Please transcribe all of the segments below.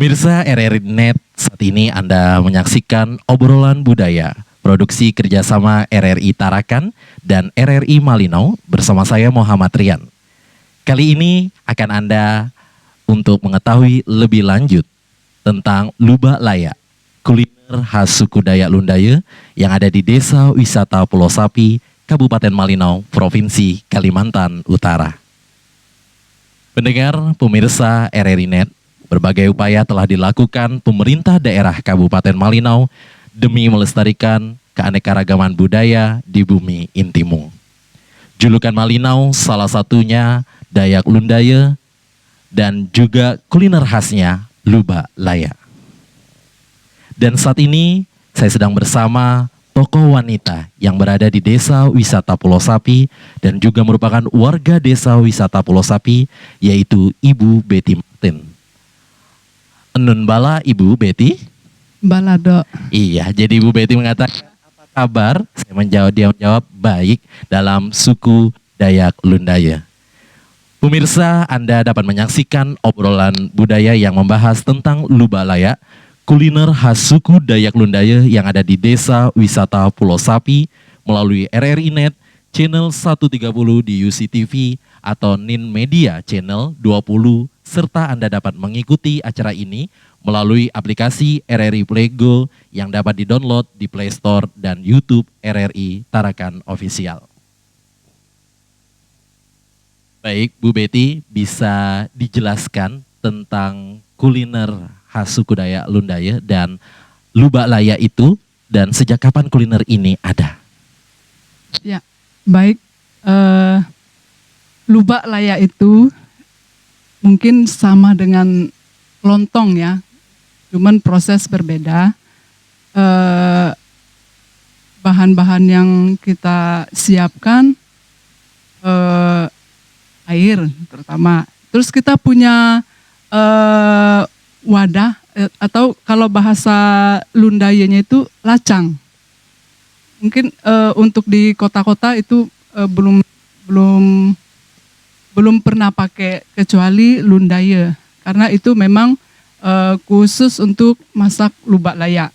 Pemirsa RRI Net, saat ini Anda menyaksikan obrolan budaya, produksi kerjasama RRI Tarakan dan RRI Malinau bersama saya Muhammad Rian. Kali ini akan Anda untuk mengetahui lebih lanjut tentang Lubak Layak, kuliner khas suku Dayak Lundaya yang ada di Desa Wisata Pulau Sapi, Kabupaten Malinau, Provinsi Kalimantan Utara. Pendengar, pemirsa RRI Net, berbagai upaya telah dilakukan pemerintah daerah Kabupaten Malinau demi melestarikan keanekaragaman budaya di bumi Intimung. Julukan Malinau salah satunya Dayak Lundaya dan juga kuliner khasnya Lubak Layak. Dan saat ini saya sedang bersama tokoh wanita yang berada di Desa Wisata Pulau Sapi dan juga merupakan warga Desa Wisata Pulau Sapi, yaitu Ibu Betty Martin. Enun bala Ibu Betty? Balado. Iya, jadi Ibu Betty mengatakan apa kabar? Saya menjawab, dia menjawab baik dalam suku Dayak Lundaya. Pemirsa, Anda dapat menyaksikan obrolan budaya yang membahas tentang Lubak Layak, kuliner khas suku Dayak Lundaya yang ada di Desa Wisata Pulau Sapi melalui RRI Net, channel 130 di UCTV atau Nin Media channel 20, serta Anda dapat mengikuti acara ini melalui aplikasi RRI Play Go yang dapat di-download di Play Store dan YouTube RRI Tarakan Official. Baik, Bu Betty, bisa dijelaskan tentang kuliner khas suku Dayak Lundaya dan Lubak Layak itu, dan sejak kapan kuliner ini ada? Ya, baik. Lubak Layak itu mungkin sama dengan lontong ya, cuman proses berbeda. Bahan-bahan yang kita siapkan air terutama. Terus kita punya wadah atau kalau bahasa Lundayanya itu lacang. Mungkin untuk di kota-kota itu belum pernah pakai kecuali Lundaya, karena itu memang khusus untuk masak Lubak Layak.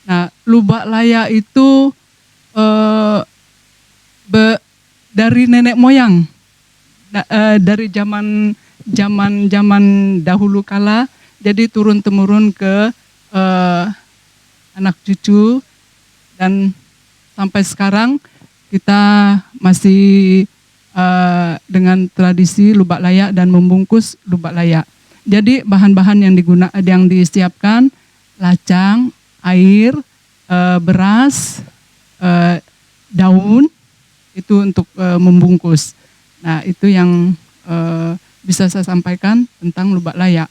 Nah, Lubak Layak itu dari nenek moyang, dari zaman dahulu kala, jadi turun temurun ke anak cucu, dan sampai sekarang kita masih dengan tradisi Lubak Layak dan membungkus Lubak Layak. Jadi bahan-bahan yang disiapkan lacang, air, beras, daun, itu untuk membungkus. Nah, itu yang bisa saya sampaikan tentang Lubak Layak.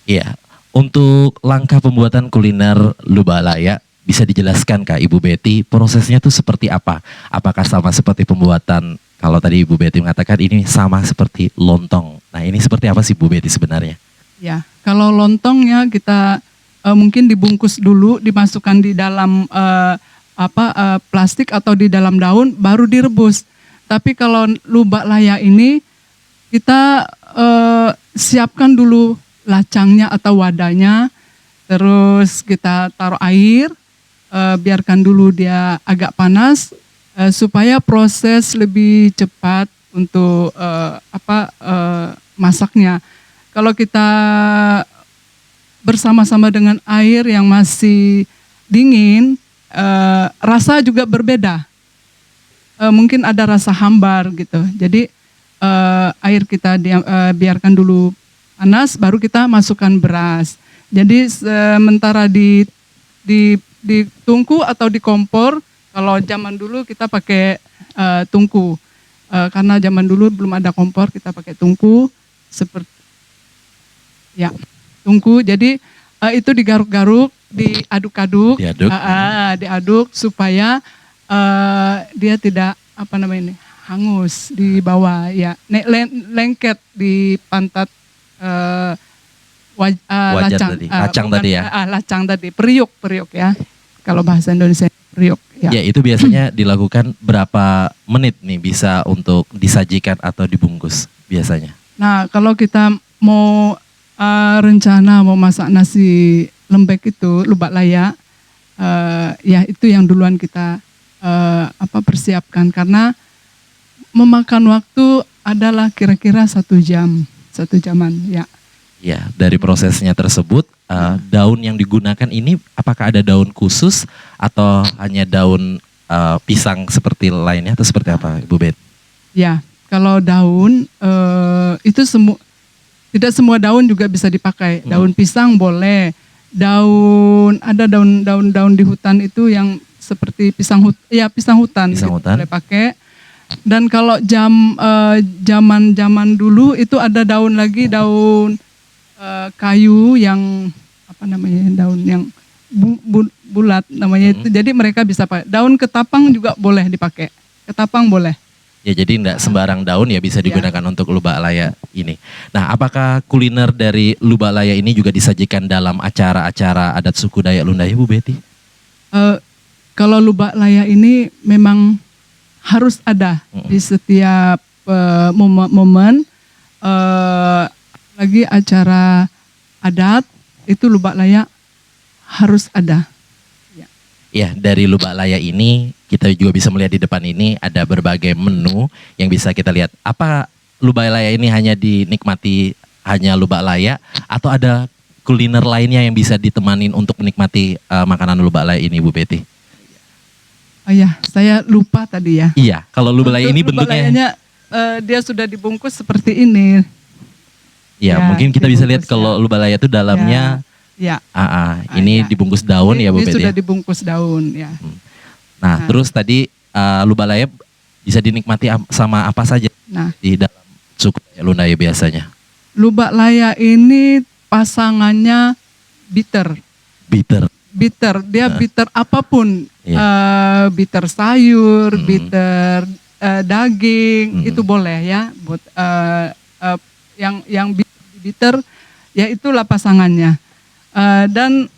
Iya, untuk langkah pembuatan kuliner Lubak Layak, bisa dijelaskan Kak Ibu Betty, prosesnya tuh seperti apa? Apakah sama seperti pembuatan, kalau tadi Ibu Betty mengatakan ini sama seperti lontong. Nah, ini seperti apa sih Bu Betty sebenarnya? Ya, kalau lontongnya kita mungkin dibungkus dulu, dimasukkan di dalam plastik atau di dalam daun, baru direbus. Tapi kalau Lubak Layak ini kita siapkan dulu lacangnya atau wadahnya, terus kita taruh air, biarkan dulu dia agak panas supaya proses lebih cepat untuk masaknya. Kalau kita bersama-sama dengan air yang masih dingin, rasa juga berbeda. Mungkin ada rasa hambar gitu. Jadi air kita biarkan dulu panas, baru kita masukkan beras. Jadi sementara di tungku atau di kompor, kalau zaman dulu kita pakai tungku. Karena zaman dulu belum ada kompor, kita pakai tungku seperti ya, tungku. Jadi itu digaruk-garuk, diaduk-aduk, diaduk supaya dia tidak hangus di bawah ya, lengket di pantat lacang tadi, periuk ya. Kalau bahasa Indonesia periuk ya. Ya, itu biasanya dilakukan berapa menit nih bisa untuk disajikan atau dibungkus biasanya? Nah, kalau kita mau rencana mau masak nasi lembek itu lubak layak, ya itu yang duluan kita persiapkan karena memakan waktu adalah kira-kira 1 jaman ya. Ya, dari prosesnya tersebut, daun yang digunakan ini apakah ada daun khusus atau hanya daun pisang seperti lainnya atau seperti apa, Ibu Bet? Ya, kalau daun itu tidak semua daun juga bisa dipakai. Daun pisang boleh, ada daun di hutan itu yang seperti pisang hutan, Pisang gitu, hutan. boleh pakai. Dan kalau zaman dulu itu ada daun kayu yang apa namanya, daun yang bulat namanya itu. Jadi mereka bisa pakai. Daun ketapang juga boleh dipakai. Ketapang boleh. Ya, jadi enggak sembarang daun ya bisa digunakan untuk lubak layak ini. Nah, apakah kuliner dari lubak layak ini juga disajikan dalam acara-acara adat suku Dayak Lundaya, Bu Betty? Kalau lubak layak ini memang harus ada di setiap momen. Lagi acara adat itu lubak layak harus ada. Ya, dari lubak layak ini kita juga bisa melihat di depan ini ada berbagai menu yang bisa kita lihat. Apa lubak layak ini hanya dinikmati hanya lubak layak atau ada kuliner lainnya yang bisa ditemanin untuk menikmati makanan lubak layak ini, Bu Betty? Oh ya, saya lupa tadi ya. Iya, kalau lubak layak ini Lubak bentuknya. layaknya dia sudah dibungkus seperti ini. Ya, mungkin kita bisa lihat kalau lubak layak itu dalamnya. Ya. Ini dibungkus daun ya, Bu Ini Betty. sudah dibungkus daun ya. Nah, terus tadi lubak layak bisa dinikmati sama apa saja di dalam suku Dayak Lundaya biasanya? Lubak layak ini pasangannya bitter. Bitter, dia bitter apapun, bitter sayur, bitter daging, itu boleh ya. Buat yang bitter, ya itulah pasangannya. Dan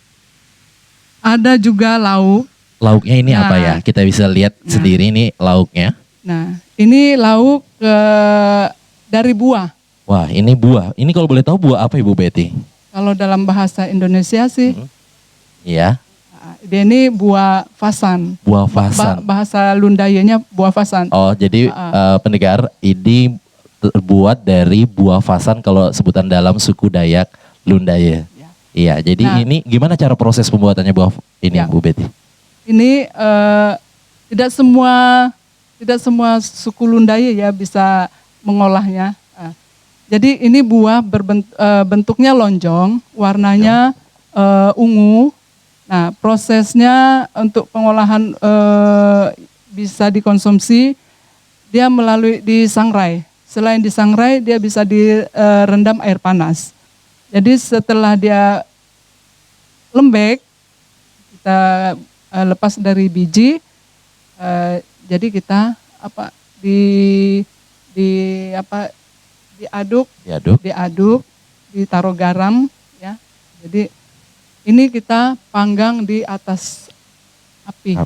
ada juga lauk. Lauknya ini apa ya? Kita bisa lihat sendiri ini lauknya. Nah, ini lauk dari buah. Wah, ini buah. Ini kalau boleh tahu buah apa, Ibu Betty? Kalau dalam bahasa Indonesia sih, Iya. dia ini buah fasan. Buah fasan. Bahasa Lundayanya buah fasan. Oh, jadi pendengar, ini terbuat dari buah fasan kalau sebutan dalam suku Dayak Lundaya. Iya, jadi ini gimana cara proses pembuatannya buah ini, Bu Betty? Ini tidak semua suku Lundaya ya bisa mengolahnya. Jadi ini buah bentuknya lonjong, warnanya ungu. Nah, prosesnya untuk pengolahan bisa dikonsumsi, dia melalui disangrai. Selain disangrai, dia bisa direndam air panas. Jadi setelah dia lembek, kita lepas dari biji, jadi kita diaduk, ditaruh garam, ya. Jadi ini kita panggang di atas api.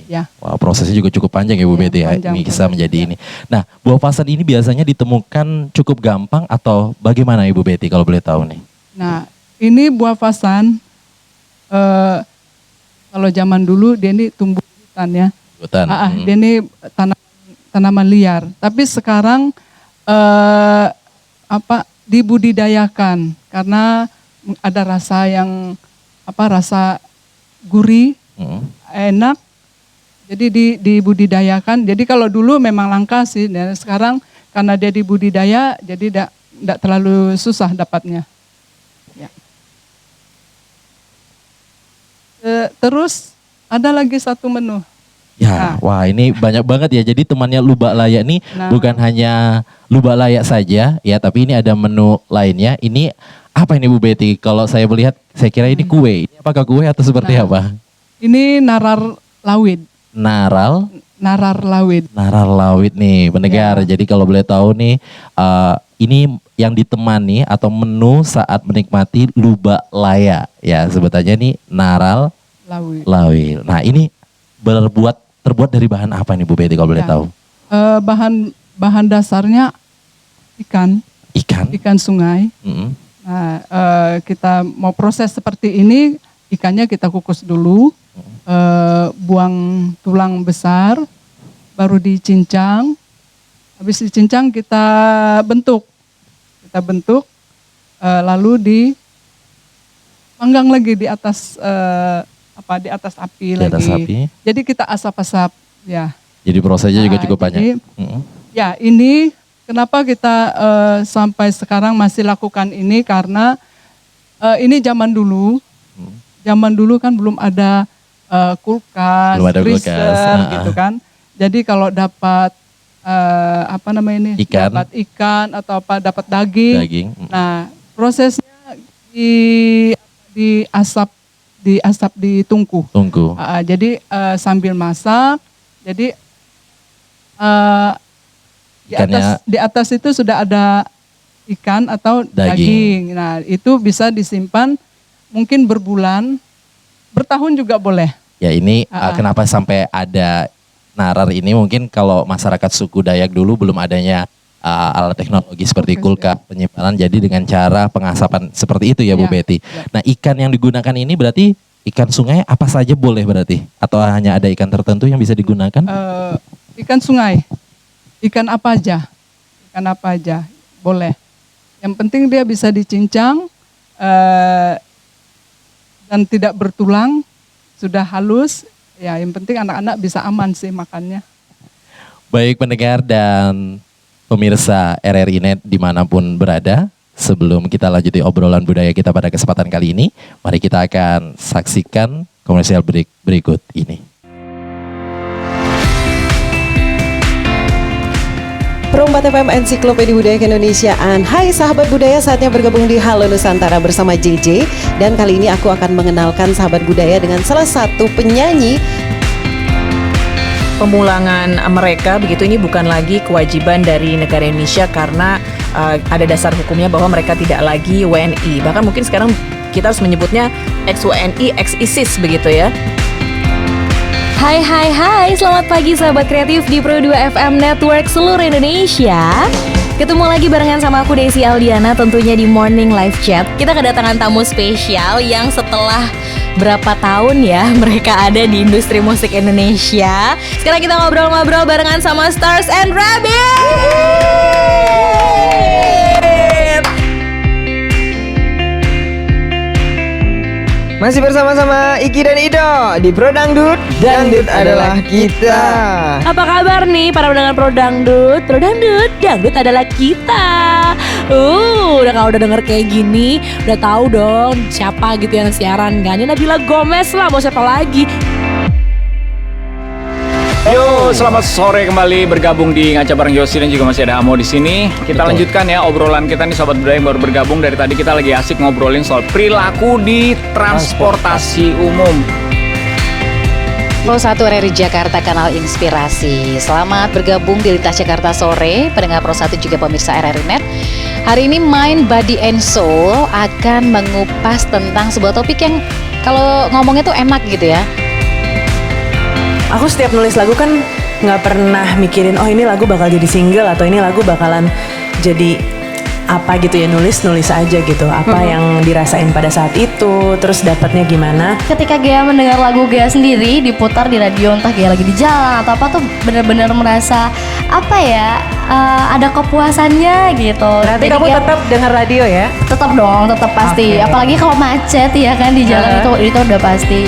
Ya. Wah, prosesnya juga cukup panjang ya, Bu Betty ya. Ini bisa menjadi ini. Nah, buah fasan ini biasanya ditemukan cukup gampang atau bagaimana, Ibu Betty kalau boleh tahu nih? Nah, ini buah fasan. Kalau zaman dulu dia ini tumbuh di hutan ya. Dia ini tanaman liar. Tapi sekarang dibudidayakan karena ada rasa yang rasa gurih, enak. Jadi dibudidayakan. Jadi kalau dulu memang langka sih, dan sekarang karena dia dibudidaya, jadi tidak terlalu susah dapatnya. Ya. Terus ada lagi satu menu. Ya, wah ini banyak banget ya. Jadi temannya lubak layak nih bukan hanya lubak layak saja ya, tapi ini ada menu lainnya. Ini apa ini, Bu Betty? Kalau saya melihat, saya kira ini kue. Ini apakah kue atau seperti apa? Ini narar lawit. Narar lawit nih, pendengar. Jadi kalau boleh tahu nih, ini yang ditemani atau menu saat menikmati lubak layak ya, sebutannya nih naral lawit. Nah, ini terbuat dari bahan apa nih, Bu Betty kalau boleh tahu? Bahan dasarnya ikan sungai. Nah, kita mau proses seperti ini, ikannya kita kukus dulu, buang tulang besar, baru dicincang. Habis dicincang kita bentuk, lalu dipanggang lagi di atas di atas api Di atas lagi. api. Jadi kita asap-asap, ya. Jadi prosesnya juga cukup Jadi, banyak. ya ini kenapa kita sampai sekarang masih lakukan ini karena ini zaman dulu kan belum ada kulkas, Belum ada kulkas, freezer gitu kan. Jadi kalau dapat Ikan. dapat ikan atau dapat daging. Nah prosesnya diasap di tungku. Jadi sambil masak, jadi di atas itu sudah ada ikan atau daging. Nah itu bisa disimpan mungkin berbulan, bertahun juga boleh. Ya ini kenapa sampai ada narar ini, mungkin kalau masyarakat suku Dayak dulu belum adanya alat teknologi seperti kulkas, penyimpanan, jadi dengan cara pengasapan seperti itu ya Bu Betty. Nah ikan yang digunakan ini berarti ikan sungai apa saja boleh berarti? Atau hanya ada ikan tertentu yang bisa digunakan? Ikan sungai, ikan apa aja boleh. Yang penting dia bisa dicincang dan tidak bertulang, sudah halus. Ya, yang penting anak-anak bisa aman sih makannya. Baik pendengar dan pemirsa RRI Net dimanapun berada, sebelum kita lanjuti obrolan budaya kita pada kesempatan kali ini, mari kita akan saksikan komersial berikut ini. Perombat FM Ensiklopedia Budaya Keindonesiaan. Hai sahabat budaya, saatnya bergabung di Halo Nusantara bersama JJ. Dan kali ini aku akan mengenalkan sahabat budaya dengan salah satu penyanyi. Pemulangan mereka begitu ini bukan lagi kewajiban dari negara Indonesia karena ada dasar hukumnya bahwa mereka tidak lagi WNI. Bahkan mungkin sekarang kita harus menyebutnya ex-WNI, ex-ISIS begitu ya. Hai, selamat pagi sahabat kreatif di Pro 2 FM Network seluruh Indonesia. Ketemu lagi barengan sama aku Desi Aldiana tentunya di Morning Live Chat. Kita kedatangan tamu spesial yang setelah berapa tahun ya mereka ada di industri musik Indonesia. Sekarang kita ngobrol-ngobrol barengan sama Stars and Rabbit. Masih bersama-sama Iki dan Ido di Pro Dangdut. Dangdut adalah kita. Apa kabar nih para pendengar Pro Dangdut? Pro Dangdut, Dangdut adalah kita. Kalau udah denger kayak gini, udah tahu dong siapa gitu yang siaran kan? Ini Nabila Gomez lah, mau siapa lagi? Yo, selamat sore kembali bergabung di Ngaca bareng Yosi dan juga masih ada Amo di sini. Kita lanjutkan ya obrolan kita nih sobat budaya yang baru bergabung. Dari tadi kita lagi asik ngobrolin soal perilaku di transportasi umum. Pro 1 RRI Jakarta, kanal inspirasi. Selamat bergabung di Lintas Jakarta Sore, pendengar Pro 1 juga pemirsa RRI Net. Hari ini Mind, Body and Soul akan mengupas tentang sebuah topik yang kalau ngomongnya tuh enak gitu ya. Aku setiap nulis lagu kan nggak pernah mikirin oh ini lagu bakal jadi single atau ini lagu bakalan jadi apa gitu ya, nulis aja gitu apa yang dirasain pada saat itu, terus dapatnya gimana. Ketika Gea mendengar lagu Gea sendiri diputar di radio, entah Gea lagi di jalan atau apa, tuh benar-benar merasa apa ya, ada kepuasannya gitu. Berarti jadi kamu Gea tetap dengar radio ya? Tetap dong, tetap pasti. Okay. Apalagi kalau macet ya kan di jalan, itu udah pasti.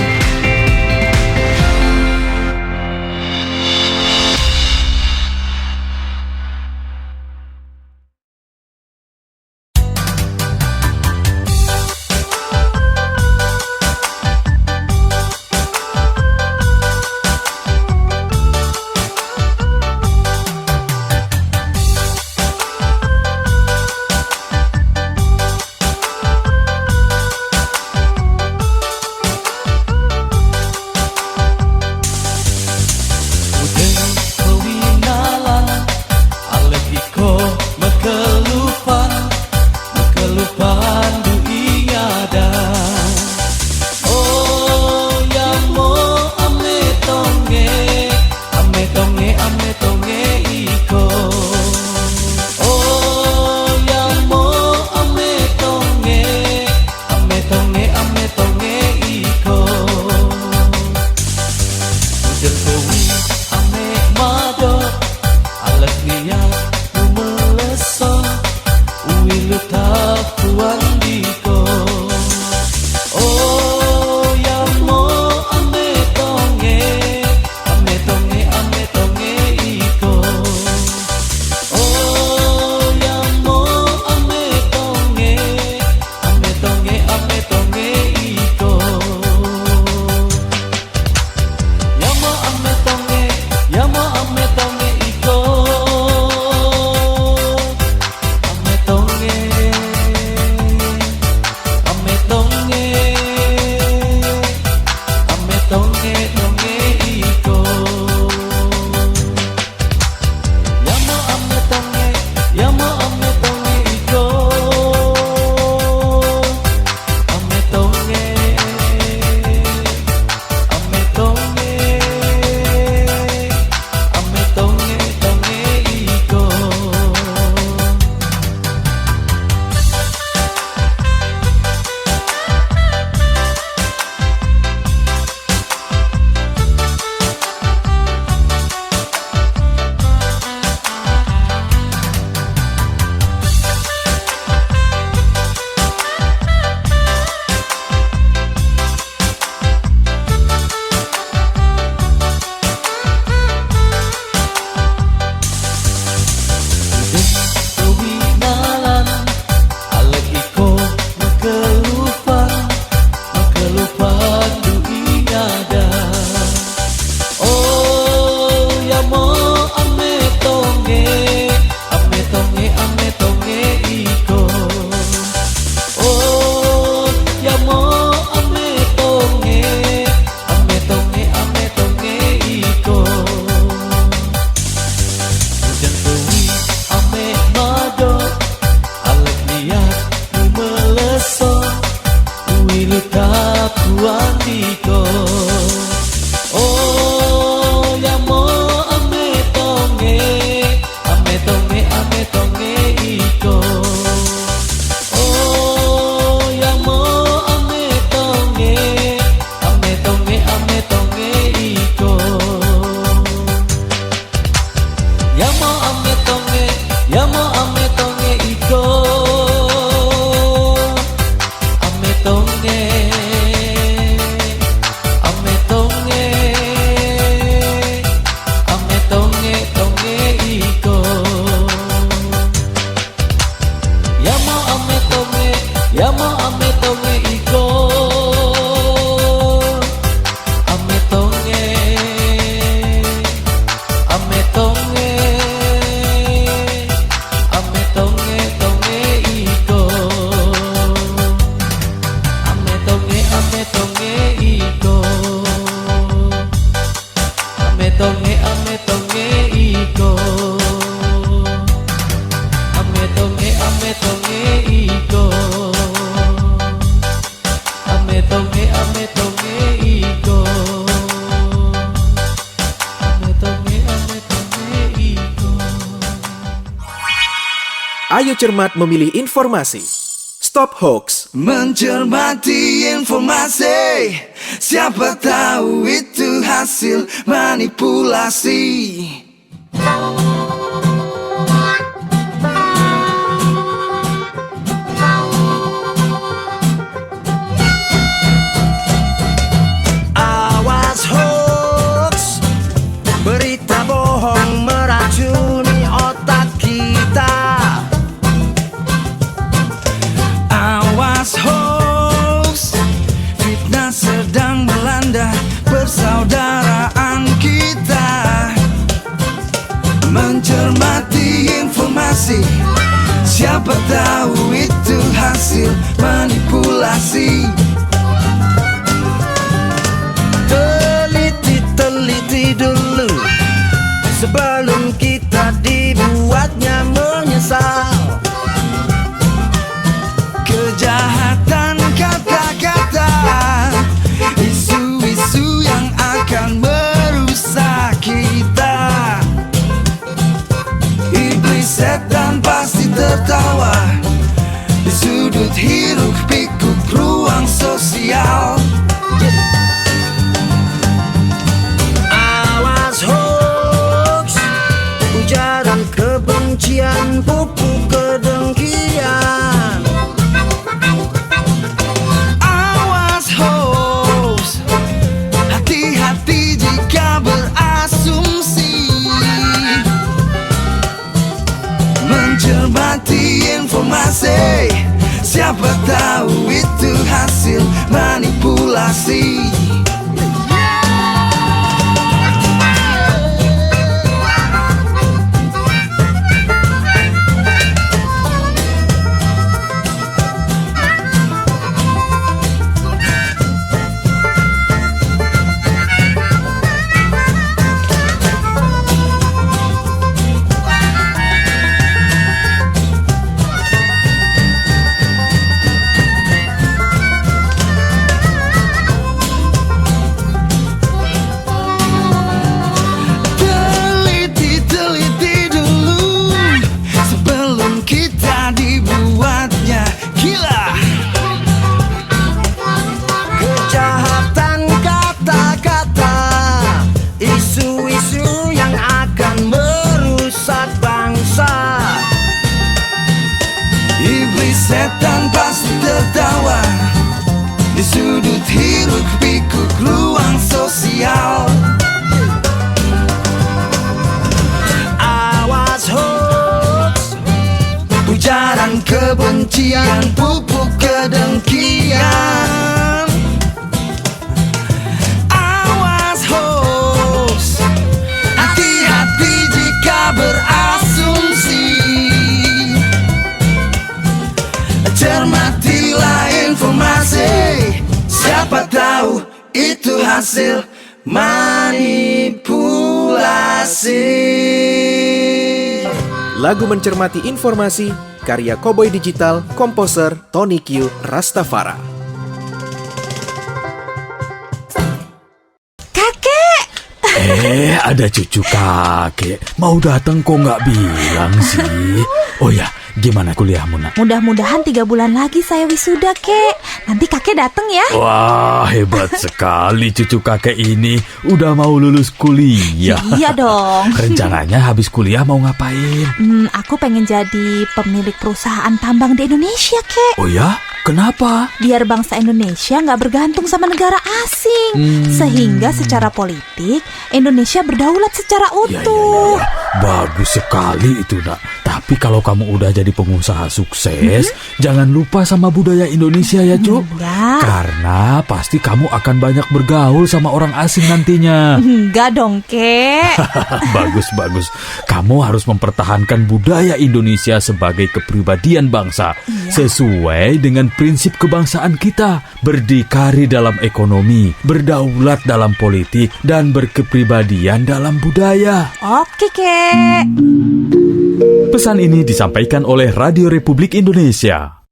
Ayo cermat memilih informasi. Stop hoax. Mencermati informasi, siapa tahu itu hasil manipulasi. Awas hoax, berita bohong meracuni otak kita. Awas hoax, fitnah sedang melanda persaudaraan kita. Mencermati informasi, siapa tahu itu hasil manipulasi. Teliti dulu sebelum kita dibuatnya menyesal. Kejahatan kata-kata, isu-isu yang akan merusak kita. Iblis setan pasti tertawa di sudut hiruk pikuk ruang sosial. Awas hoax, ujaran kebencian, pupuk kedengkian. Awas hoax, hati-hati jika berasumsi. Mencermati informasi, siapa tahu itu hasil manipulasi. Teliti dulu sebelum kita dibuatnya gila. Kejahatan kata-kata, isu-isu yang akan merusak bangsa. Iblis setan pasti tertawa di sudut hiruk pikuk ruang sosial. Awas hoax, Ujaran kebencian, pupuk kedengkian. Awas hoax, hati-hati jika berasumsi. Cermatilah informasi, siapa tahu itu hasil manipulasi. Lagu Mencermati Informasi, karya Cowboy Digital, komposer Tony Q Rastafara. Ada cucu kakek. Mau datang kok nggak bilang sih? Oh ya, gimana kuliahmu, Nak? Mudah-mudahan 3 bulan lagi saya wisuda, Kek. Nanti kakek datang ya. Wah, hebat sekali cucu kakek ini. Udah mau lulus kuliah. Iya dong. Rencananya habis kuliah mau ngapain? Aku pengen jadi pemilik perusahaan tambang di Indonesia, Kek. Oh ya? Kenapa? Biar bangsa Indonesia nggak bergantung sama negara asing. Sehingga secara politik, Indonesia berdaulat secara utuh. Bagus sekali itu, Nak. Tapi kalau kamu udah jadi pengusaha sukses, jangan lupa sama budaya Indonesia ya, Cuk. Karena pasti kamu akan banyak bergaul sama orang asing nantinya. Enggak dong, Kek. Bagus. Kamu harus mempertahankan budaya Indonesia sebagai kepribadian bangsa. Sesuai dengan prinsip kebangsaan kita. Berdikari dalam ekonomi, berdaulat dalam politik, dan berkepribadian dalam budaya. Oke, Kek. Pesan ini disampaikan oleh Radio Republik Indonesia.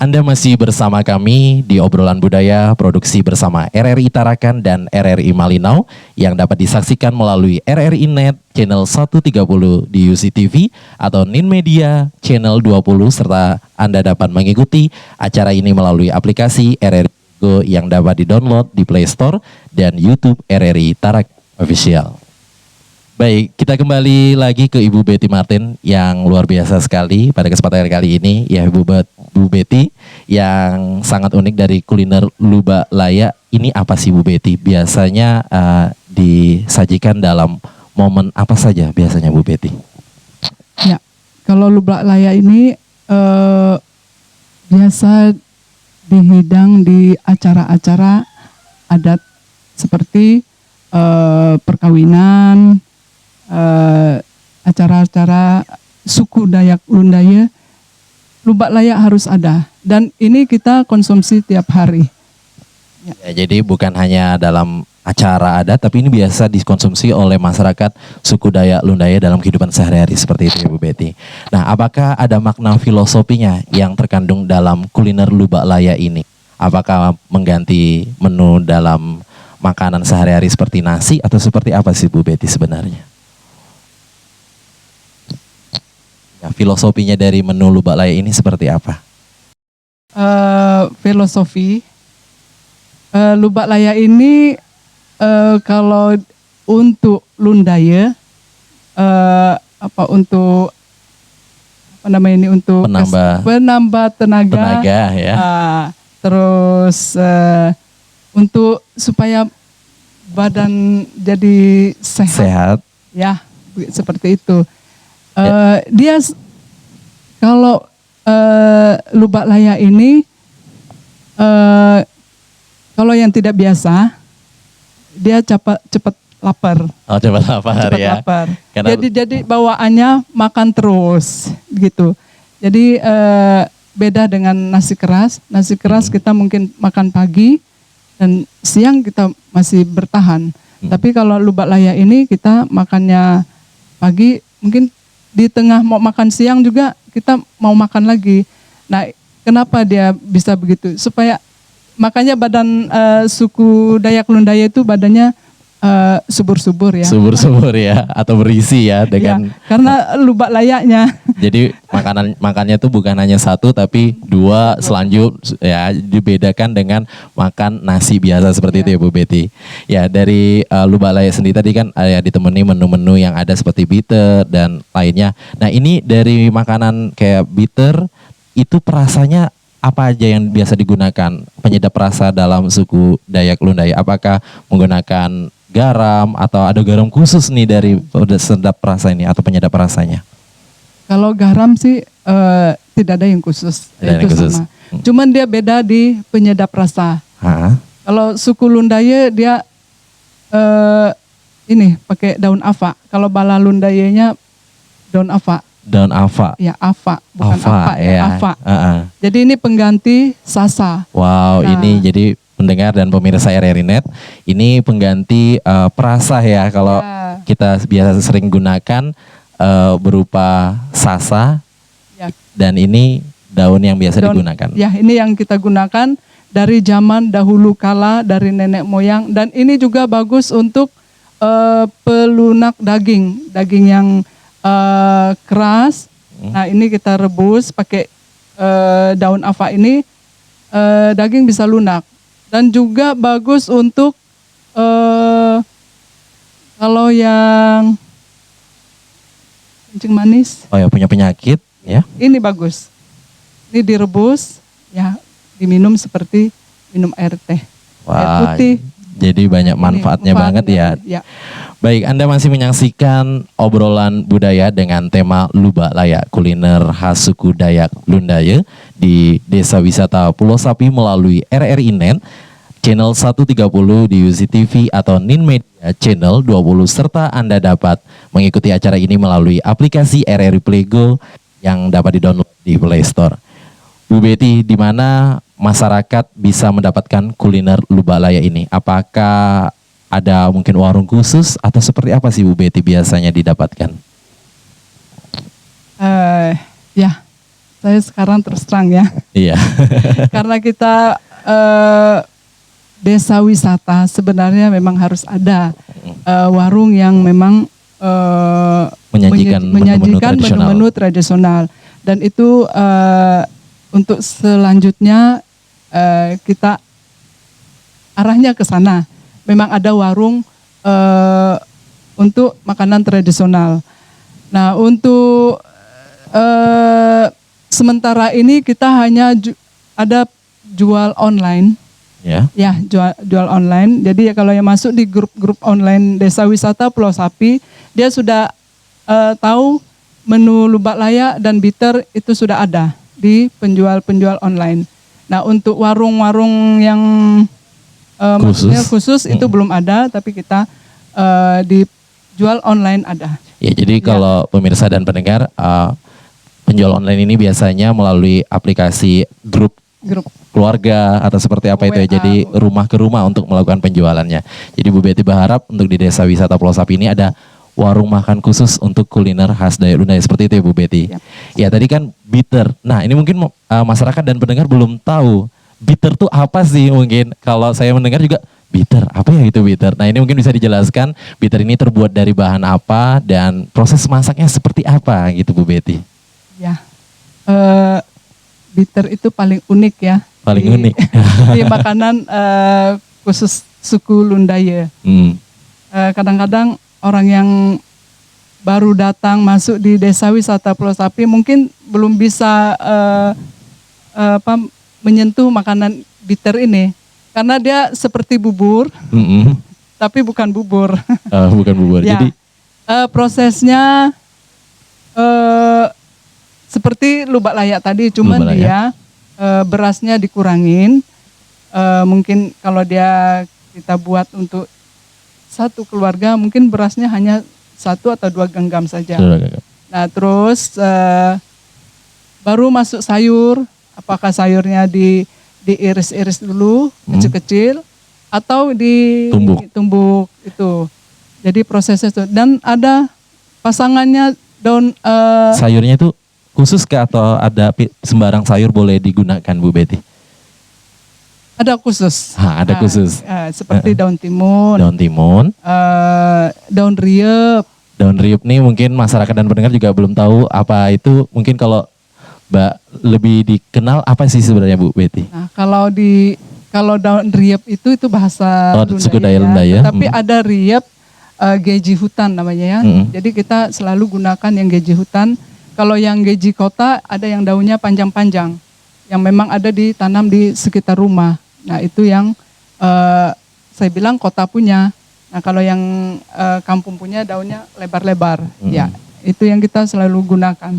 Anda masih bersama kami di Obrolan Budaya, produksi bersama RRI Tarakan dan RRI Malinau yang dapat disaksikan melalui RRI Net channel 130 di UCTV atau Nin Media channel 20 serta Anda dapat mengikuti acara ini melalui aplikasi RRI Go yang dapat di-download di Play Store dan YouTube RRI Tarakan Official. Baik, kita kembali lagi ke Ibu Betty Martin yang luar biasa sekali pada kesempatan kali ini ya Bu Betty yang sangat unik dari kuliner Lubak Laya. Ini apa sih Bu Betty? Biasanya disajikan dalam momen apa saja biasanya Bu Betty? Ya, kalau Lubak Laya ini biasa dihidang di acara-acara adat seperti perkawinan, acara-acara suku Dayak Lundaya, Lubak Laya harus ada dan ini kita konsumsi tiap hari. Ya, jadi bukan hanya dalam acara adat tapi ini biasa dikonsumsi oleh masyarakat suku Dayak Lundaya dalam kehidupan sehari-hari seperti itu ya Bu Betty. Nah, apakah ada makna filosofinya yang terkandung dalam kuliner Lubak Laya ini? Apakah mengganti menu dalam makanan sehari-hari seperti nasi atau seperti apa sih Bu Betty sebenarnya? Ya, filosofinya dari menu Lubak Laya ini seperti apa? Filosofi Lubak Laya ini kalau untuk Lundaya untuk penambah tenaga ya. Terus untuk supaya badan jadi sehat. Ya, seperti itu. Dia kalau Lubak Laya ini kalau yang tidak biasa dia cepat lapar. Oh, cepat lapar ya. Lapar. Karena... Jadi bawaannya makan terus gitu. Jadi beda dengan nasi keras. Nasi keras kita mungkin makan pagi dan siang kita masih bertahan. Tapi kalau Lubak Laya ini kita makannya pagi, mungkin di tengah mau makan siang juga kita mau makan lagi. Nah, kenapa dia bisa begitu? Supaya makanya badan suku Dayak Lundaya itu badannya subur-subur ya. Subur-subur ya, atau berisi ya dengan. Ya, karena Lubak Layaknya. Jadi makannya tuh bukan hanya satu tapi dua ya dibedakan dengan makan nasi biasa seperti itu ya Bu Betty. Ya dari Lubak Laya sendiri tadi kan ya ditemani menu-menu yang ada seperti bitter dan lainnya. Nah ini dari makanan kayak bitter itu perasanya apa aja yang biasa digunakan penyedap rasa dalam suku Dayak Lundaya? Apakah menggunakan garam atau ada garam khusus nih dari sedap rasa ini atau penyedap rasanya? Kalau garam sih tidak ada yang khusus. Ada yang khusus. Sama. Cuman dia beda di penyedap rasa. Kalau suku Lundaya dia ini pakai daun afa. Kalau bala Lundayanya daun afa. Daun afa. Ya afa, bukan afa, ya afa. Jadi ini pengganti sasa. Wow, ini jadi pendengar dan pemirsa RRI Net, ini pengganti perasa ya. Kalau kita biasa sering gunakan berupa sasa, dan ini daun yang biasa digunakan. Ya, ini yang kita gunakan dari zaman dahulu kala dari nenek moyang dan ini juga bagus untuk pelunak daging yang keras. Nah ini kita rebus pakai daun afa ini, daging bisa lunak dan juga bagus untuk kalau yang kencing manis. Oh ya, punya penyakit ya. Ini bagus. Ini direbus ya, diminum seperti minum air teh. Wah, air putih. Jadi banyak manfaatnya banget ya. Baik, Anda masih menyaksikan obrolan budaya dengan tema Lubak Laya, kuliner khas suku Dayak Lundaya di Desa Wisata Pulau Sapi melalui RRI Net, channel 130 di UCTV atau Nin Media channel 20, serta Anda dapat mengikuti acara ini melalui aplikasi RRI Playgo yang dapat di-download di Play Store. Bu Betty, di mana masyarakat bisa mendapatkan kuliner Lubak Laya ini? Apakah ada mungkin warung khusus atau seperti apa sih Bu Betty biasanya didapatkan? Ya, saya sekarang terus terang ya, Iya. karena kita desa wisata sebenarnya memang harus ada warung yang memang Menyajikan menu-menu tradisional. Dan itu untuk selanjutnya kita arahnya ke sana. Memang ada warung untuk makanan tradisional. Nah, untuk sementara ini kita hanya ada jual online. Ya. Ya, jual online. Jadi ya kalau yang masuk di grup-grup online Desa Wisata Pulau Sapi, dia sudah tahu menu lubak layak dan bitter itu sudah ada di penjual-penjual online. Nah, untuk warung-warung yang maksudnya khusus itu belum ada, tapi kita dijual online ada. Ya, jadi kalau pemirsa dan pendengar, penjual online ini biasanya melalui aplikasi grup keluarga atau seperti apa itu ya. Jadi rumah ke rumah untuk melakukan penjualannya. Jadi Bu Betty berharap untuk di Desa Wisata Pulau Sapi ini ada warung makan khusus untuk kuliner khas Dayak Lundaya, seperti itu ya Bu Betty. Ya, tadi kan bitter. Nah, ini mungkin masyarakat dan pendengar belum tahu bitter tuh apa sih. Mungkin kalau saya mendengar juga bitter, apa ya itu bitter? Nah, ini mungkin bisa dijelaskan bitter ini terbuat dari bahan apa dan proses masaknya seperti apa gitu Bu Betty. Ya, bitter itu paling unik ya. Paling unik. Di makanan khusus suku Lundaya. Kadang-kadang orang yang baru datang masuk di Desa Wisata Pulau Sapi mungkin belum bisa menyentuh makanan bitter ini. Karena dia seperti bubur, tapi bukan bubur. Bukan bubur. Ya, jadi prosesnya seperti lubak layak tadi, cuman dia berasnya dikurangin. Mungkin kalau kita buat untuk satu keluarga, mungkin berasnya hanya 1 atau 2 genggam saja. Nah, terus baru masuk sayur. Apakah sayurnya diiris-iris dulu kecil-kecil atau ditumbuk itu. Jadi prosesnya itu. Dan ada pasangannya daun. Sayurnya itu khusus kah atau ada sembarang sayur boleh digunakan Bu Betty? Ada khusus. Ada khusus. Seperti daun timun. Daun timun. Daun riep. Daun riep nih mungkin masyarakat dan pendengar juga belum tahu apa itu. Mungkin kalau Mbak lebih dikenal apa sih sebenarnya Bu Betty? Nah, kalau daun riep itu bahasa suku Dayak Lundaya. Tapi ada riep geji hutan namanya ya. Jadi kita selalu gunakan yang geji hutan. Kalau yang geji kota ada yang daunnya panjang-panjang. Yang memang ada ditanam di sekitar rumah. Nah, itu yang saya bilang kota punya. Nah, kalau yang kampung punya daunnya lebar-lebar. Ya, itu yang kita selalu gunakan.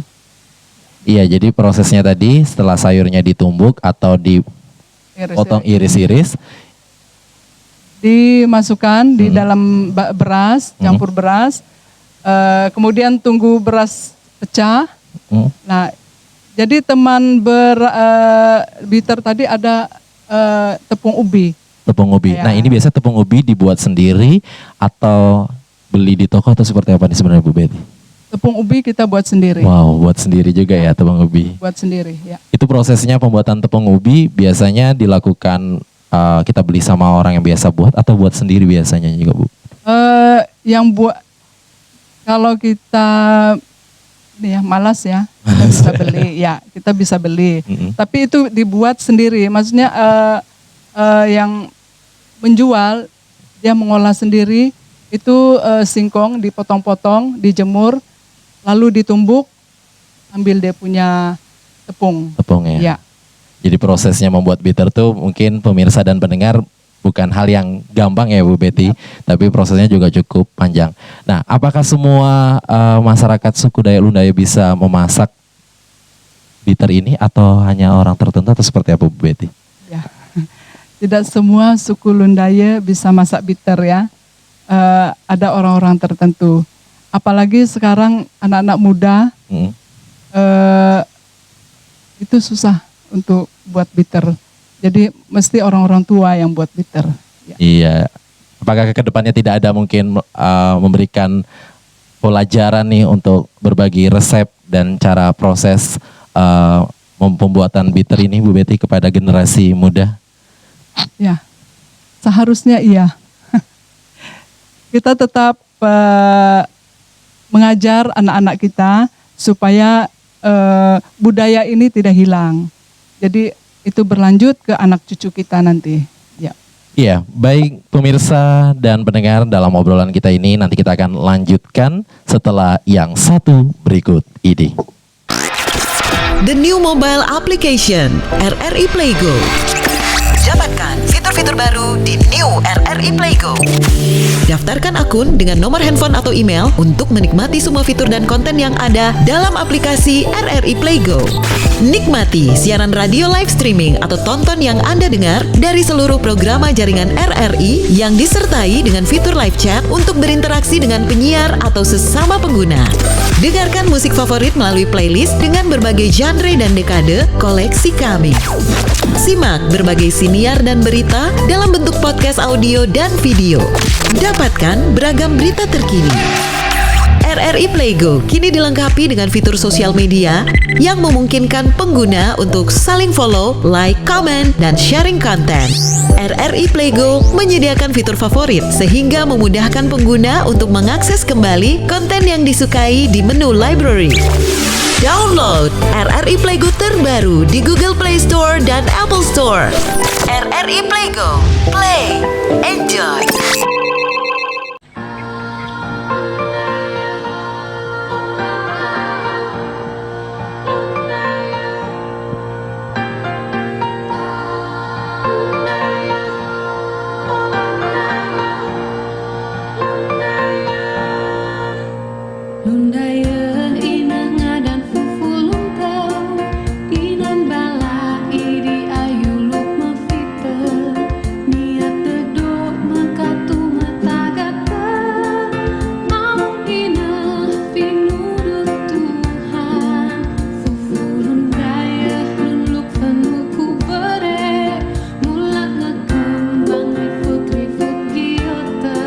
Iya, jadi prosesnya tadi setelah sayurnya ditumbuk atau dipotong iris-iris, dimasukkan di dalam beras, campur beras, kemudian tunggu beras pecah. Nah, jadi teman bitter tadi ada tepung ubi. Tepung ubi. Nah, ini biasa tepung ubi dibuat sendiri atau beli di toko atau seperti apa nih sebenarnya Bu Betty? Tepung ubi kita buat sendiri. Wow, buat sendiri juga ya tepung ubi. Buat sendiri, ya. Itu prosesnya pembuatan tepung ubi biasanya dilakukan kita beli sama orang yang biasa buat atau buat sendiri biasanya juga Bu? Yang buat kalau kita malas ya, kita bisa beli. Ya, kita bisa beli. Tapi itu dibuat sendiri. Maksudnya yang menjual dia mengolah sendiri. Itu singkong dipotong-potong, dijemur, lalu ditumbuk, ambil dia punya tepung. Tepung ya. Ya. Jadi prosesnya membuat bitter tuh mungkin pemirsa dan pendengar bukan hal yang gampang ya Bu Betty, tapi prosesnya juga cukup panjang. Nah, apakah semua masyarakat suku Dayak Lundaya bisa memasak bitter ini atau hanya orang tertentu atau seperti apa Bu Betty? Ya. Tidak semua suku Lundaya bisa masak bitter ya. Ada orang-orang tertentu. Apalagi sekarang anak-anak muda itu susah untuk buat bitter. Jadi mesti orang-orang tua yang buat bitter. Ya. Iya. Apakah ke depannya tidak ada mungkin memberikan pelajaran nih untuk berbagi resep dan cara proses pembuatan bitter ini Bu Betty kepada generasi muda? Ya, seharusnya iya. Kita tetap mengajar anak-anak kita supaya budaya ini tidak hilang. Jadi itu berlanjut ke anak cucu kita nanti. Ya. Iya, baik pemirsa dan pendengar, dalam obrolan kita ini nanti kita akan lanjutkan setelah yang satu berikut ini. The new mobile application RRI Playgo. Dapatkan fitur-fitur baru di New RRI Playgo. Daftarkan akun dengan nomor handphone atau email untuk menikmati semua fitur dan konten yang ada dalam aplikasi RRI Playgo. Nikmati siaran radio live streaming atau tonton yang Anda dengar dari seluruh program jaringan RRI yang disertai dengan fitur live chat untuk berinteraksi dengan penyiar atau sesama pengguna. Dengarkan musik favorit melalui playlist dengan berbagai genre dan dekade koleksi kami. Simak berbagai siniar dan berita dalam bentuk podcast audio dan video. Dapatkan beragam berita terkini. RRI Playgo kini dilengkapi dengan fitur sosial media yang memungkinkan pengguna untuk saling follow, like, comment, dan sharing konten. RRI Playgo menyediakan fitur favorit sehingga memudahkan pengguna untuk mengakses kembali konten yang disukai di menu library. Download RRI Playgo terbaru di Google Play Store dan Apple Store. RRI Playgo, play, enjoy. Lundayeun inang ngadan fufulung teu inan bala iri ayu lukma fiteu niat tedo makatu matagata namun inah pinurut Tuhan fufulung daya luluk penuh ku bere mulak ngekembang rifut-rifut giyote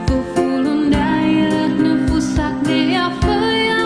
fufulung daya nefusak dea faya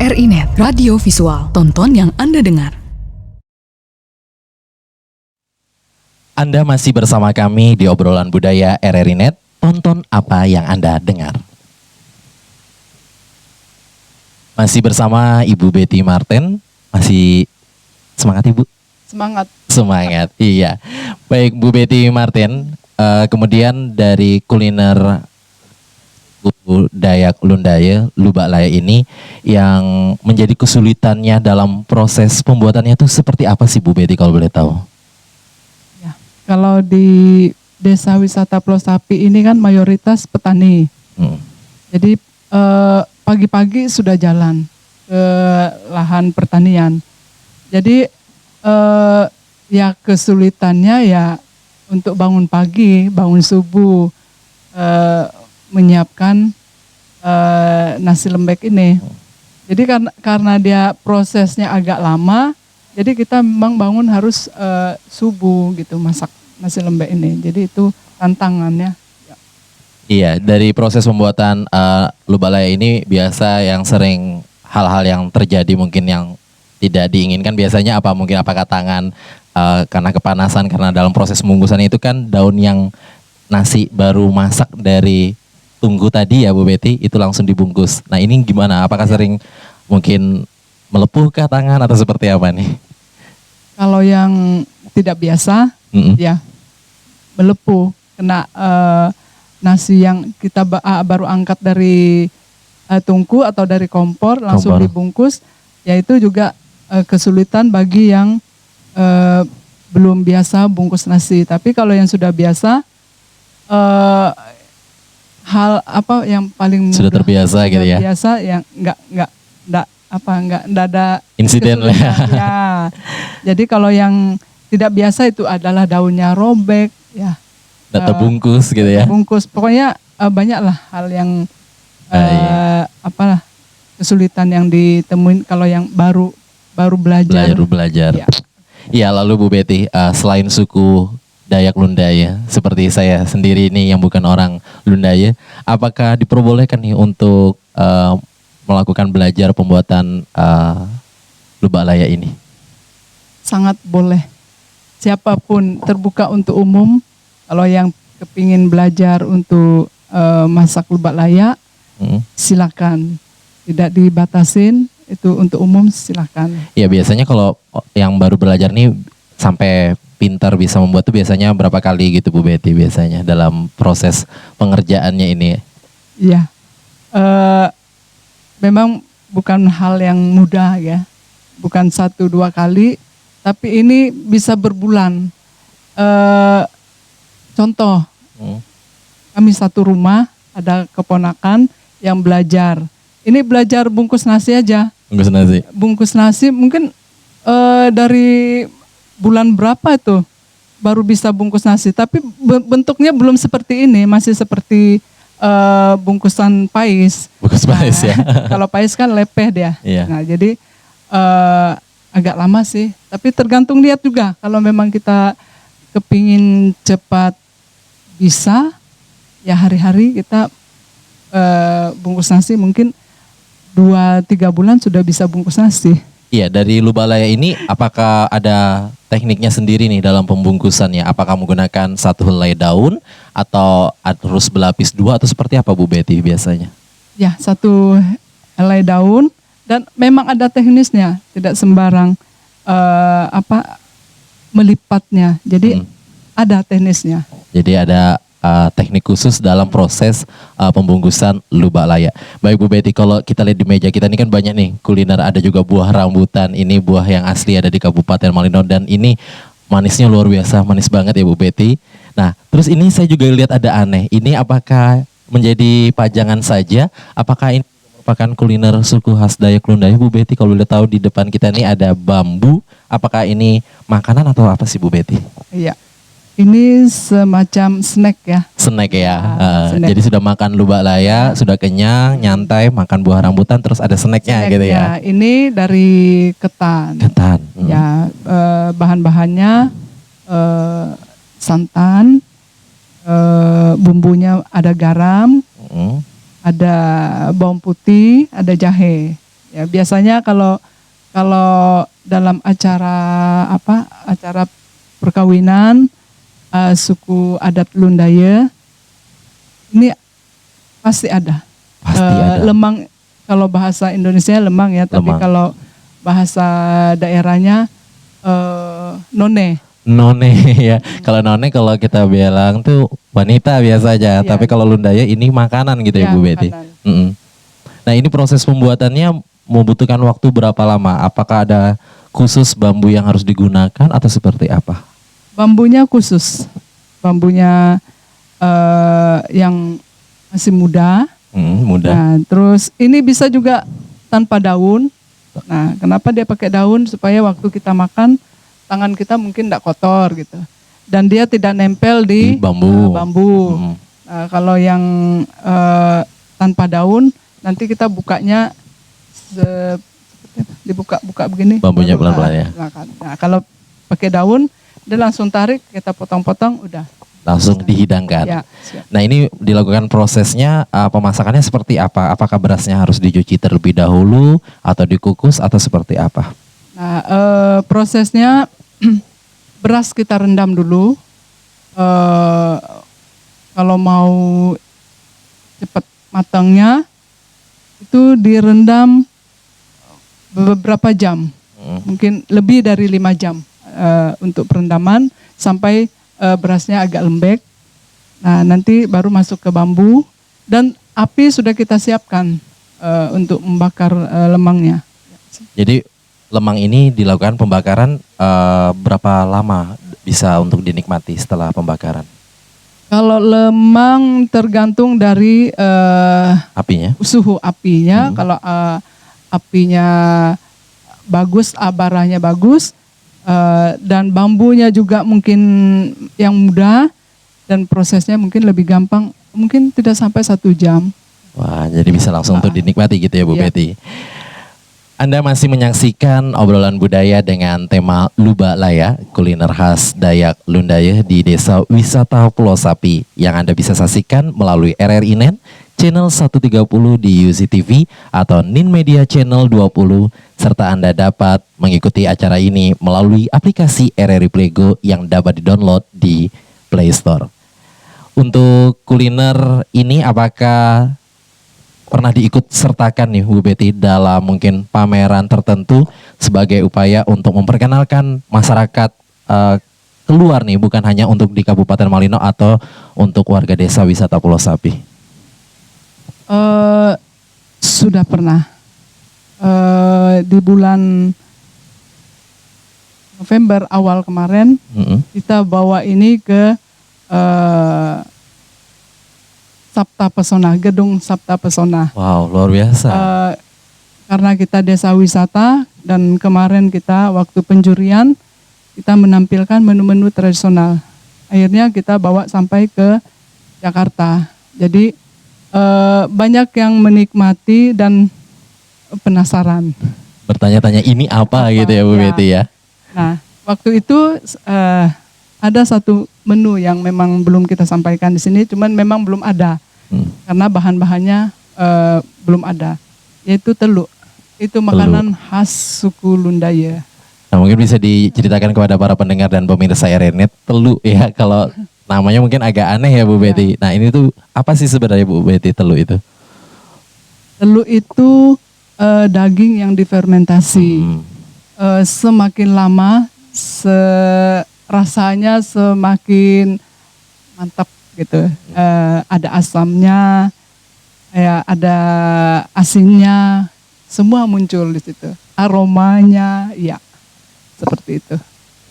RRI Net, radio visual, tonton yang Anda dengar. Anda masih bersama kami di obrolan budaya RRI Net, tonton apa yang Anda dengar. Masih bersama Ibu Betty Marten, masih semangat Ibu? Semangat. Semangat, iya. Baik Bu Betty Marten, kemudian dari kuliner Dayak Lundaya, Lubak Laya ini yang menjadi kesulitannya dalam proses pembuatannya itu seperti apa sih Bu Betty kalau boleh tahu? Ya, kalau di Desa Wisata Pulau Sapi ini kan mayoritas petani. Jadi pagi-pagi sudah jalan ke lahan pertanian. Jadi ya kesulitannya ya untuk bangun pagi, bangun subuh, menyiapkan nasi lembek ini. Jadi karena dia prosesnya agak lama, jadi kita memang bangun harus subuh gitu masak nasi lembek ini. Jadi itu tantangannya. Iya, dari proses pembuatan Lubak Laya ini biasa yang sering hal-hal yang terjadi mungkin yang tidak diinginkan biasanya apa, mungkin apakah tangan karena kepanasan, karena dalam proses pembungkusan itu kan daun yang nasi baru masak dari tunggu tadi ya Bu Betty itu langsung dibungkus. Nah ini gimana? Apakah sering mungkin melepuh ke tangan atau seperti apa nih? Kalau yang tidak biasa ya melepuh, kena nasi yang kita baru angkat dari tungku atau dari kompor langsung dibungkus, ya itu juga kesulitan bagi yang belum biasa bungkus nasi. Tapi kalau yang sudah biasa, hal apa yang paling mudah, sudah terbiasa gitu ya? Biasa yang nggak ada insiden lah. Ya. Jadi kalau yang tidak biasa itu adalah daunnya robek, ya. Nggak terbungkus gitu ya? Terbungkus, pokoknya banyaklah hal yang kesulitan yang ditemuin kalau yang baru belajar. Baru belajar. Iya, lalu Bu Betty, selain suku Dayak Lundaya, seperti saya sendiri ini yang bukan orang Lundaya, apakah diperbolehkan nih untuk melakukan belajar pembuatan Lubak Laya ini? Sangat boleh. Siapapun terbuka untuk umum. Kalau yang kepingin belajar untuk masak Lubak Laya, silakan. Tidak dibatasin, itu untuk umum silakan. Ya biasanya kalau yang baru belajar nih sampai pintar bisa membuat tuh biasanya berapa kali gitu Bu Betty biasanya dalam proses pengerjaannya ini? Iya, memang bukan hal yang mudah ya, bukan 1-2 kali, tapi ini bisa berbulan. Contoh, kami satu rumah ada keponakan yang belajar. Ini belajar bungkus nasi aja. Bungkus nasi. Bungkus nasi mungkin dari bulan berapa itu baru bisa bungkus nasi, tapi bentuknya belum seperti ini, masih seperti bungkusan pais. Bungkus pais ya. Kalau pais kan lepeh dia. Iya. Nah jadi agak lama sih, tapi tergantung lihat juga. Kalau memang kita kepingin cepat bisa, ya hari-hari kita bungkus nasi mungkin 2-3 bulan sudah bisa bungkus nasi. Iya, dari Lubak Laya ini apakah ada tekniknya sendiri nih dalam pembungkusannya? Apakah menggunakan satu helai daun atau harus berlapis 2 atau seperti apa Bu Betty biasanya? Ya, satu helai daun dan memang ada teknisnya, tidak sembarang melipatnya. Jadi ada teknisnya. Jadi ada teknik khusus dalam proses pembungkusan Lubak Laya. Baik Bu Betty, kalau kita lihat di meja kita ini kan banyak nih kuliner, ada juga buah rambutan. Ini buah yang asli ada di Kabupaten Malino dan ini manisnya luar biasa, manis banget ya Bu Betty. Nah, terus ini saya juga lihat ada aneh. Ini apakah menjadi pajangan saja? Apakah ini merupakan kuliner suku khas Dayak Lundaya Bu Betty? Kalau boleh tahu di depan kita ini ada bambu. Apakah ini makanan atau apa sih Bu Betty? Iya. Ini semacam snack ya. Snack ya. Snack. Jadi sudah makan Lubak Laya, sudah kenyang, nyantai, makan buah rambutan, terus ada snacknya gitu ya. Ini dari ketan. Ketan. Ya, bahan-bahannya santan, bumbunya ada garam, ada bawang putih, ada jahe. Ya biasanya kalau dalam acara perkawinan suku adat Lundaya ini pasti ada. Lemang, kalau bahasa Indonesia lemang ya, tapi kalau bahasa daerahnya none. None ya. Kalau none kalau kita bilang tuh wanita biasa aja, tapi kalau Lundaya ini makanan gitu ya Bu Betty. Nah ini proses pembuatannya membutuhkan waktu berapa lama? Apakah ada khusus bambu yang harus digunakan atau seperti apa? Bambunya khusus, bambunya yang masih muda. Muda. Nah, terus ini bisa juga tanpa daun. Nah, kenapa dia pakai daun? Supaya waktu kita makan tangan kita mungkin tidak kotor gitu. Dan dia tidak nempel di bambu. Nah, kalau yang tanpa daun, nanti kita bukanya dibuka-buka begini. Bambunya pelan-pelan ya. Nah, kalau pakai daun, dia langsung tarik, kita potong-potong, udah. Langsung dihidangkan. Ya, nah ini dilakukan prosesnya, pemasakannya seperti apa? Apakah berasnya harus dicuci terlebih dahulu atau dikukus atau seperti apa? Nah prosesnya beras kita rendam dulu. Kalau mau cepat matangnya itu direndam beberapa jam, mungkin lebih dari 5 jam untuk perendaman sampai berasnya agak lembek. Nah nanti baru masuk ke bambu dan api sudah kita siapkan untuk membakar lemangnya. Jadi lemang ini dilakukan pembakaran berapa lama bisa untuk dinikmati setelah pembakaran? Kalau lemang tergantung dari apinya, suhu apinya. Kalau apinya bagus, baranya bagus. Dan bambunya juga mungkin yang mudah dan prosesnya mungkin lebih gampang, mungkin tidak sampai 1 jam. Wah, jadi bisa langsung untuk dinikmati gitu ya Bu Betty. Anda masih menyaksikan obrolan budaya dengan tema Luba Laya, kuliner khas Dayak Lundaya di Desa Wisata Pulau Sapi yang Anda bisa saksikan melalui RRI Net channel 130 di UCTV atau Nin Media channel 20, serta Anda dapat mengikuti acara ini melalui aplikasi RRI Playgo yang dapat didownload di Play Store. Untuk kuliner ini apakah pernah diikut sertakan nih Bu Betty dalam mungkin pameran tertentu sebagai upaya untuk memperkenalkan masyarakat keluar nih, bukan hanya untuk di Kabupaten Malino atau untuk warga desa wisata Pulau Sapi? Sudah pernah di bulan November awal kemarin kita bawa ini ke Sabta Pesona, gedung Sabta Pesona. Wow, luar biasa. Karena kita desa wisata dan kemarin kita waktu penjurian kita menampilkan menu-menu tradisional. Akhirnya kita bawa sampai ke Jakarta. Jadi banyak yang menikmati dan penasaran. Bertanya-tanya ini apa gitu ya Bu Betty ya. Nah, waktu itu ada satu menu yang memang belum kita sampaikan di sini, cuman memang belum ada. Karena bahan-bahannya belum ada, yaitu teluk. Itu makanan khas suku Lundaya. Nah, mungkin bisa diceritakan kepada para pendengar dan pemirsa RRI Net, teluk ya, kalau namanya mungkin agak aneh ya Bu Betty. Nah ini tuh apa sih sebenarnya Bu Betty teluk itu? Teluk itu daging yang difermentasi. Semakin lama rasanya semakin mantap gitu. Ada asamnya, ya ada asinnya, semua muncul di situ. Aromanya, ya seperti itu.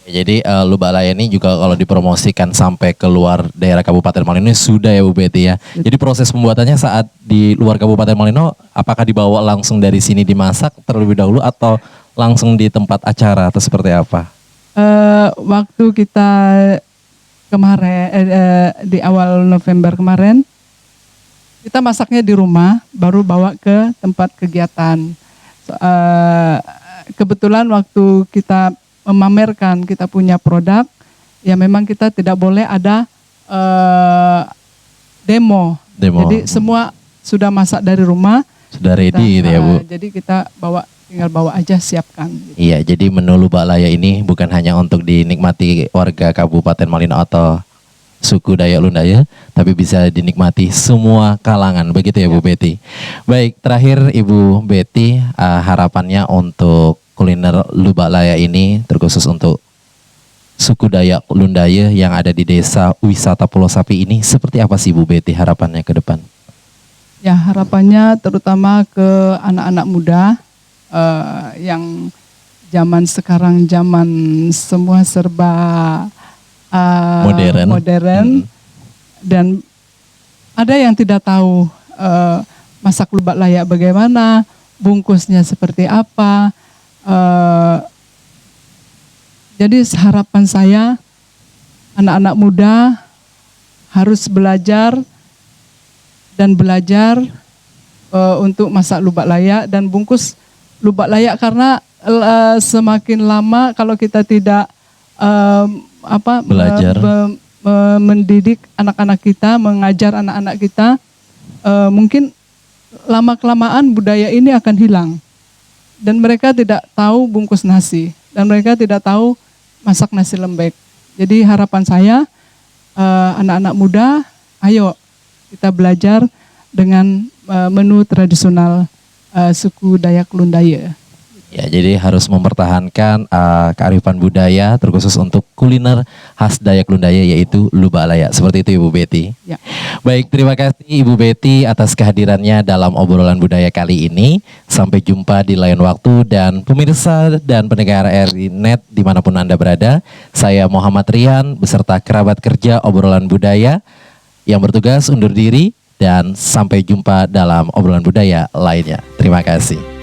Jadi Luba Laya ini juga kalau dipromosikan sampai keluar daerah Kabupaten Malino sudah ya Bu Betty ya. Jadi proses pembuatannya saat di luar Kabupaten Malino, apakah dibawa langsung dari sini dimasak terlebih dahulu atau langsung di tempat acara atau seperti apa? Waktu kita kemarin di awal November kemarin, kita masaknya di rumah, baru bawa ke tempat kegiatan. Kebetulan waktu kita memamerkan kita punya produk, ya memang kita tidak boleh ada demo. Jadi semua sudah masak dari rumah Sudah ready gitu ya Bu. Jadi kita tinggal bawa aja, siapkan. Iya, jadi menu Lubak Laya ini bukan hanya untuk dinikmati warga Kabupaten Malino atau suku Dayak Lundaya, tapi bisa dinikmati semua kalangan, begitu ya Bu Betty. Baik, terakhir Ibu Betty, harapannya untuk kuliner Lubak Laya ini terkhusus untuk suku Dayak Lundaya yang ada di desa wisata Pulau Sapi ini, seperti apa sih Bu Betty harapannya ke depan? Ya, harapannya terutama ke anak-anak muda yang zaman sekarang, zaman semua serba modern, dan ada yang tidak tahu masak Lubak Laya bagaimana, bungkusnya seperti apa. Jadi harapan saya anak-anak muda harus belajar untuk masak Lubak Laya dan bungkus Lubak Laya, karena semakin lama kalau kita tidak belajar, mendidik anak-anak kita, mengajar anak-anak kita, mungkin lama-kelamaan budaya ini akan hilang dan mereka tidak tahu bungkus nasi dan mereka tidak tahu masak nasi lembek. Jadi harapan saya anak-anak muda, ayo kita belajar dengan menu tradisional suku Dayak Lundaya. Ya, jadi harus mempertahankan kearifan budaya terkhusus untuk kuliner khas Dayak Lundaya, yaitu Lubak Laya. Seperti itu Ibu Betty. Ya. Baik, terima kasih Ibu Betty atas kehadirannya dalam obrolan budaya kali ini. Sampai jumpa di lain waktu, dan pemirsa dan pendengar RRI Net dimanapun Anda berada. Saya Muhammad Rian beserta kerabat kerja obrolan budaya yang bertugas undur diri, dan sampai jumpa dalam obrolan budaya lainnya. Terima kasih.